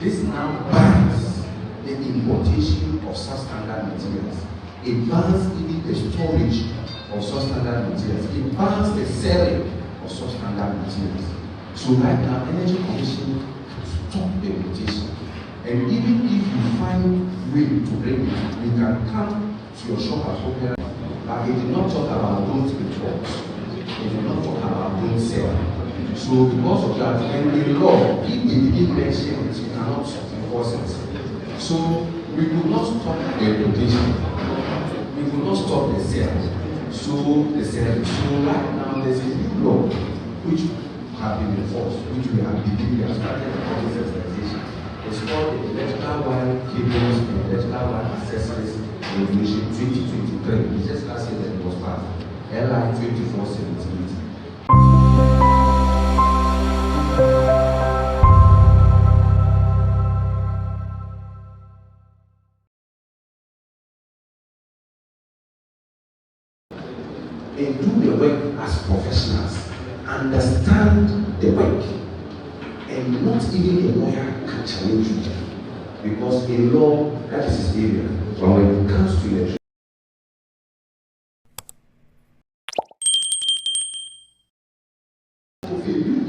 This now bans the importation of substandard materials. It bans even the storage of substandard materials. It bans the selling of substandard materials. So right now, Energy Commission stop the importation. And even if you find way to bring it, we can come to your shop at home. But it did not talk about don't import. It did not talk about don't sell. So because of that, and the law, if they didn't mention it, you cannot enforce it. So we could not stop the importation. We could not stop the sale. So right now there's a new law which have been enforced, which we have started the sensitization. It's called the Electrical Wire Cables and Electrical Wire Accessories Regulation 2023. It's just last year that it was passed. LI 2478. And do the work as professionals, understand the work, and not even a lawyer can challenge you, because a law, that is his area. But when it comes to electricity,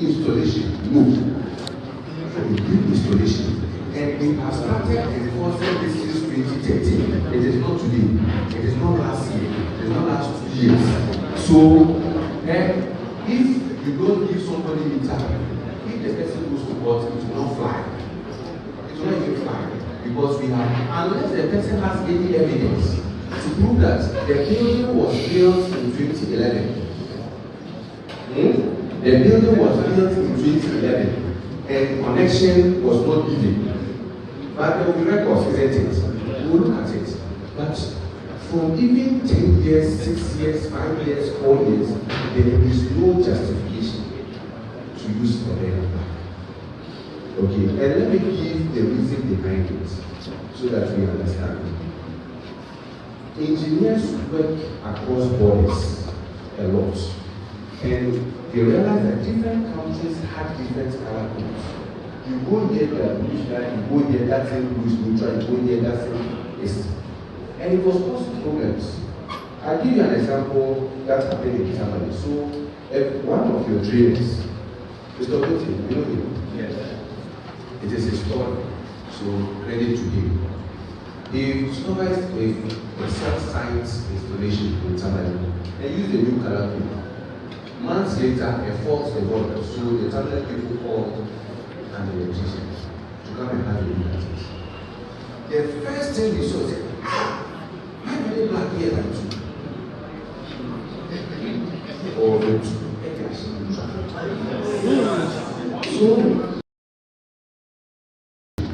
installation, no. For a new installation, and we have started enforcing this since 2013. It is not today, it is not last year, it is not last 2 years. So, if you don't give somebody in time, if the person goes to court, it will not fly. It will not even fly. Because we have, unless the person has any evidence to prove that the building was built in 2011. The building was built in 2011 and connection was not given. But there will be records, isn't it? We'll look at it. But from even 10 years, 6 years, 5 years, 4 years, there is no justification to use the land back. Okay, and let me give the reason behind it so that we understand. Engineers work across borders a lot, and they realize that different countries have different color codes. You go there, that blue line, you go there, that same blue is neutral, you go there, that same is. And it was causing problems. I'll give you an example that happened in Germany. So, if one of your trainers, Mr. Putin, you know him? Yes. It is his story, so credit to him. He supervised a science installation in Germany and used a new color code. Months later, a fault developed, so the tablet people called an electrician to come and have a look at it. The first thing he saw said, why are they black here like two? Or the two. So,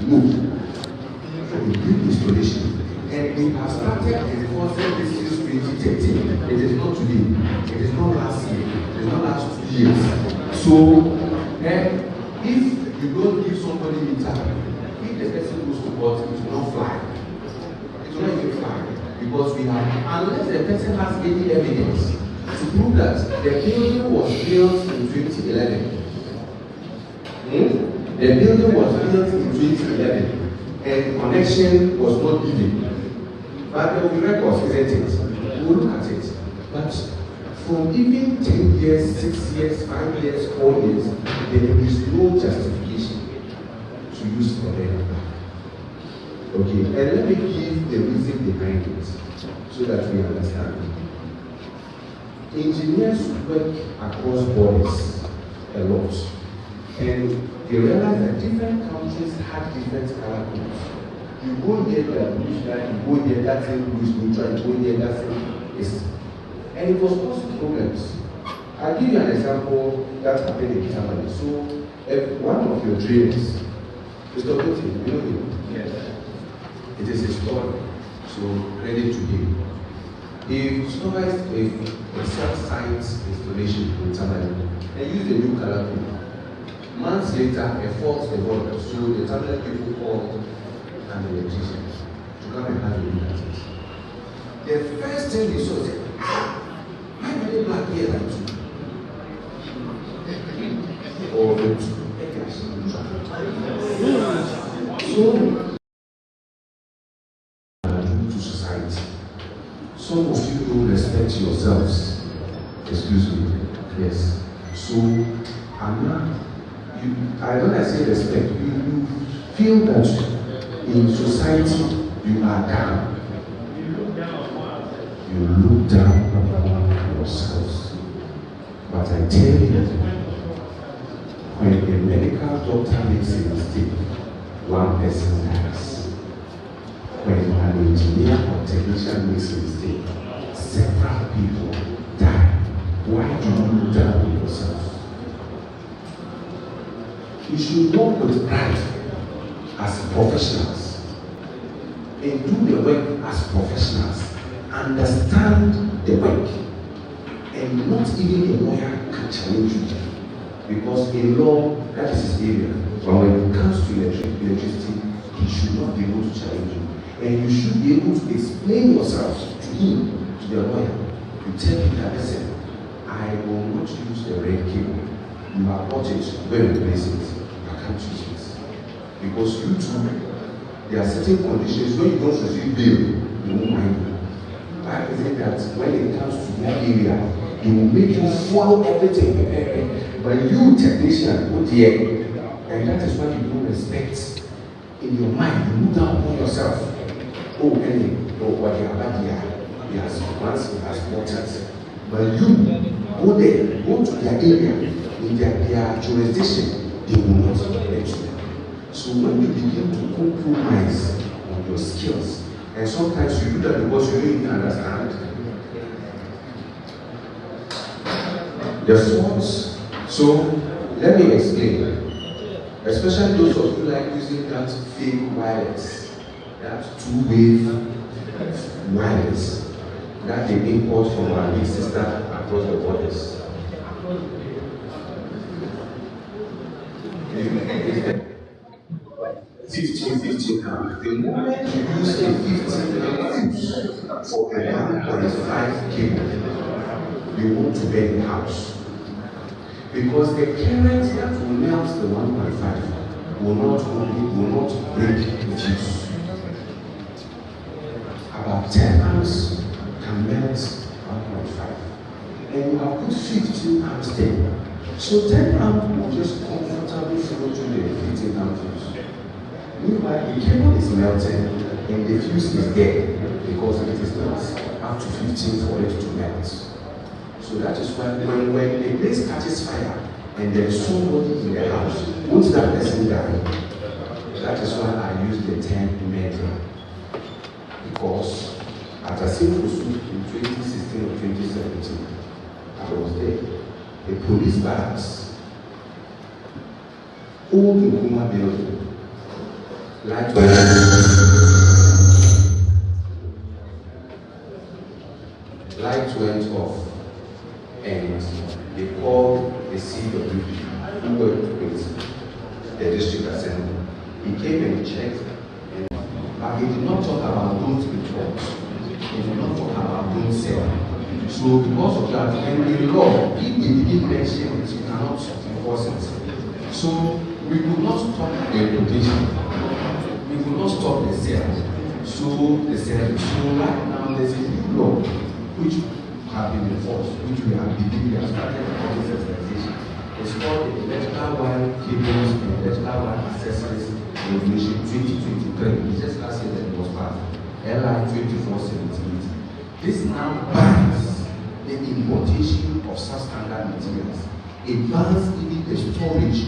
move for a new installation. And we have started enforcing this since 2013. It is not today, it is not last year, it is not last 2 years. So, if you don't give somebody in time, if the person goes to court, it will not fly. It will not even fly. Because we have, unless the person has any evidence to prove that the building was built in 2011. The building was built in 2011 and connection was not given. But there will be records, isn't it? We'll look at it. But from even 10 years, 6 years, 5 years, 4 years, there is no justification to use the land back. Okay, and let me give the reason behind it so that we understand. Engineers work across borders a lot, and they realize that different countries have different color codes. You go there, that blue line, you go there, that same blue is neutral, you go there, that same is. And it was causing problems. I'll give you an example that happened in Germany. So, if one of your trainers, Mr. Putin, you know him? Yes. It is his story, so credit to him. He supervised a science installation in Germany and used a new color code. Months later, a fault developed, so the tablet people called an electrician to come and have a look at it. The first thing he saw said, why are they black here like two? Or the two. So, to society. Some of you don't respect yourselves. Excuse me. Yes. So, I don't say respect. You feel that in society you are down. You look down upon yourselves. But I tell you, when a medical doctor makes a mistake, one person dies. When an engineer or technician makes a mistake, several people die. Why do you look down on yourself? You should work with pride as professionals and do the work as professionals. Understand the work, and not even a lawyer can challenge you, because in law, that is his area. But when it comes to electricity, he should not be able to challenge you, and you should be able to explain yourself to him, to the lawyer, to tell him that, listen, I will not use the red cable. You have bought it, where you place it, I can't use it, because you too, there are certain conditions when you don't receive bail, you won't mind you. I think that when it comes to that area, it will make you follow everything. But you, technician, put here, and that is why you don't respect in your mind. You look down upon yourself. Oh, what you have here, he has once he has bought it. But you go there, go to their area, in their jurisdiction, they will not let you. So when you begin to compromise on your skills, and sometimes you do that because you don't even understand the faults. So let me explain. Especially those of you like using that fake wireless, that two-wave wireless that they import from our big sister across the borders. $15 amp. The moment you use a 15 amp fuse for a 1.5 cable, you want to burn the house. Because the current that will melt the 1.5 will not break the fuse. About 10 amps can melt 1.5. And you have put 15 amps there. So 10 amp will just comfortably flow to the 15 amp fuse. Meanwhile, the cable is melting and the fuse is dead because it is not up to 15 for it to melt. So that is why when the place catches fire and there is somebody in the house, won't that person die? That is why I use the 10 meter. Because at a simple suit in 2016 or 2017, I was there. The police barracks, old Nkuma building, light went off, and they called the CWP who worked with the district assembly. He came and checked, but he did not talk about those reports. He did not talk about those sales. So because of that, and the law, if they didn't mention it, you cannot enforce it. So we could not stop the importation. We could not stop the sale. So right now there's a new law which have been enforced, which we have started on this sensitization. It's called the Electrical Wire Cables and Electrical Wire Accessories Regulation 2023. It's just last year that it was passed. LI 2478. This now bans the importation of substandard materials. It bans even the storage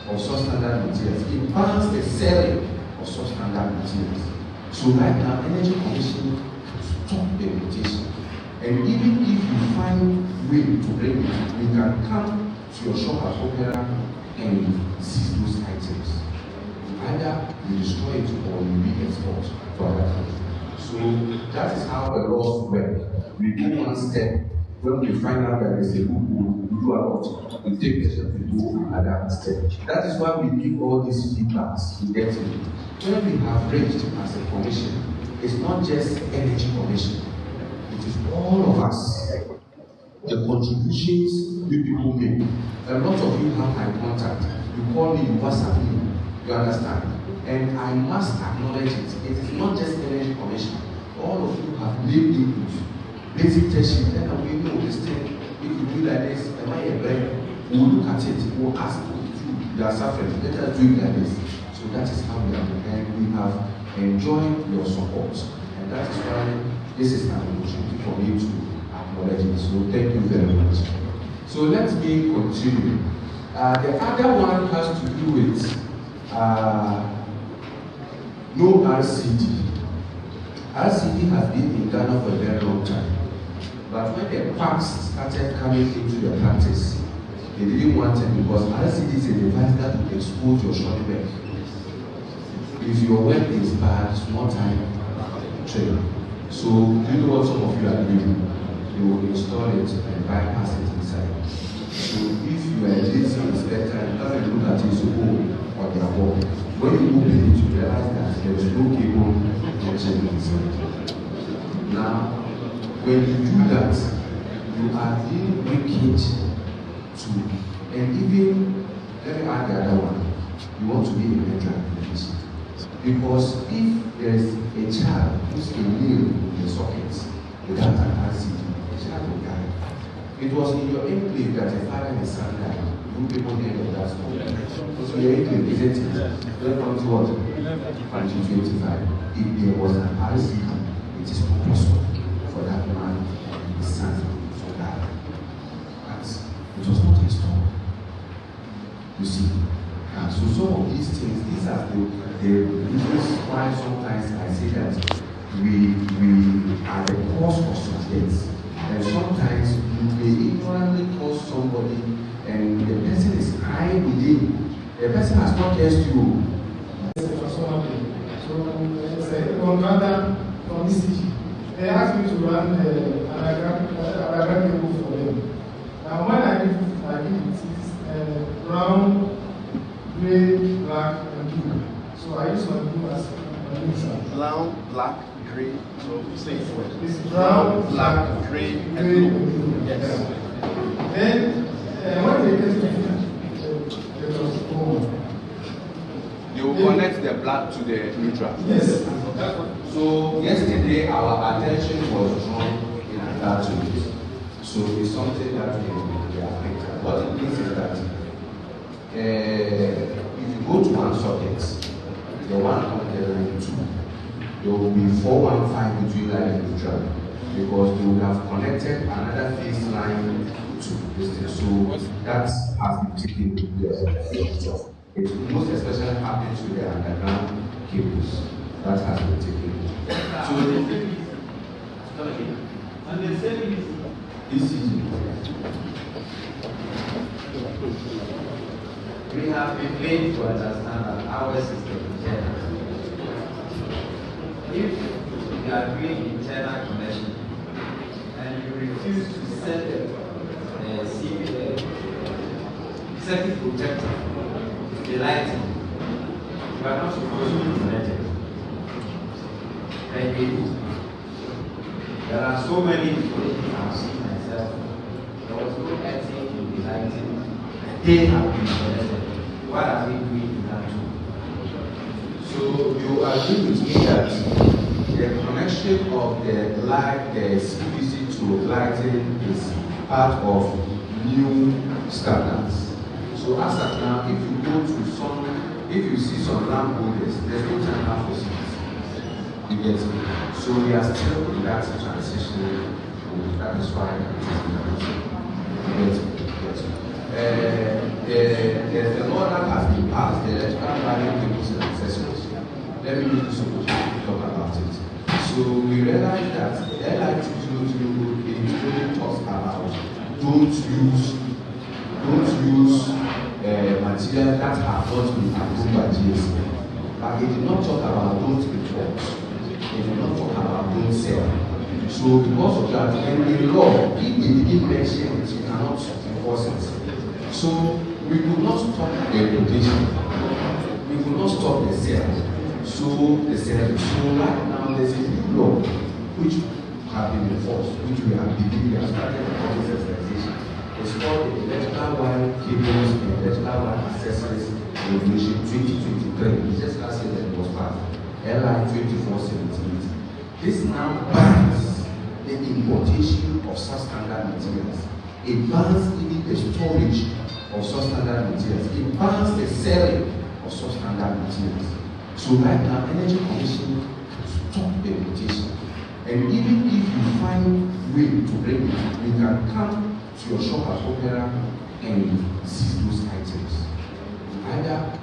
of substandard materials. It bans the selling of substandard materials. So right now, Energy Commission can stop the importation. And even if you find way to bring it, you can come to your shop at Opera and seize those items. Either you destroy it or you re-export to other countries. So that is how the laws work. We do one step. When we find out that there's a loophole, we do a lot. We take the step to do another step. That is why we give all these feedbacks to get to. When we have reached as a commission, it's not just Energy Commission. It is all of us. The contributions we people make. A lot of you have my contact. You call me, you WhatsApp me. You understand? And I must acknowledge it. It is not just Energy Commission. All of you have made input. Basic testing, then we know this thing. If you do like this, am I a break? We'll look at it. We'll ask you are suffering. Let us do it like this. So that is how we have been. And we have enjoyed your support. And that is why this is an opportunity for me to acknowledge it. So thank you very much. So let me continue. The other one has to do with no RCD. RCD has been in Ghana for a very long time. But when the quacks started coming into the practice, they didn't want it because RCD is a device that will expose your shoulder back. If your work is bad, small time training. So you know what some of you are doing? You will install it and bypass it inside. So if you are a lazy inspector and come and look at it, so on their wall. When you open it, you realize that there is no cable connection inside. Now, when you do that, you are being wicked to, and even, let me add the other one, you want to be a mental application. Because if there is a child who's a nail in the socket without an RCD, the child will die. It was in your enclave that a father and a son died. You people heard of that story. So your enclave, isn't it? Welcome to what? 2025. If there was an RCD, it is possible for that man and his son to die. But it was not installed. You see? And so some of these things, these are the reasons why sometimes I say that we are the cause of some things. And sometimes you may ignorantly cause somebody and the person is crying within. The person has not guessed you. So it's a contractor from ECG. They asked me to run an diagram table for them. Now when I give it, brown, gray, black, and blue. So I use my blue as my neutral. Brown, black, gray. So say it first. It's brown, black, gray, and blue. Yes. Then when they get to it was home. You will connect the black to the neutral. Yes. So yesterday our attention was drawn in regard to it. So it's something that we are affected. What it means is that if you go to one socket, the one on the line 2, there will be 415 between line and neutral because they will have connected another phase line to this thing. So that has been taken place. It most especially happens with the underground cables. That has been taken. So this is we have been made to understand that our system is general. If you are doing internal connection and you refuse to set the circuit protector to the lighting, you are not supposed to be connected. And we do. There are so many people I've seen myself. There was no ethic in the lighting. They have been connected. What are we doing in that too? So you agree with me that the connection of the light, the CPC to lighting is part of new standards. So as of now, if you go to some, if you see some lamp holders, there's no time for CPC. You get it? So we are still in that transition. That is why you get it. There's the law that has been passed, the electrical value cables and accessories. Let me use this opportunity to talk about it. So we realize that the LI2008 talks about don't use materials that have not been approved by GSA. But it did not talk about don't report. It did not talk about don't sell. So because of that, and in law, if they didn't mention it, you cannot enforce it. So we could not stop the importation. We could not stop the sale. So the sale. So right now there's a new law which have been enforced, which we have begun. We have started the process sensitization. It's called the electrical wire cables and electrical wire accessories Regulation 2023. It's just last year that it was passed. LI 2478. This now bans the importation of substandard materials. It bans even the storage of substandard materials. It bans the selling of substandard materials. So right now, Energy Commission stop the importation. And even if you find way to bring it, you can come to your shop at Opera and seize those items. Either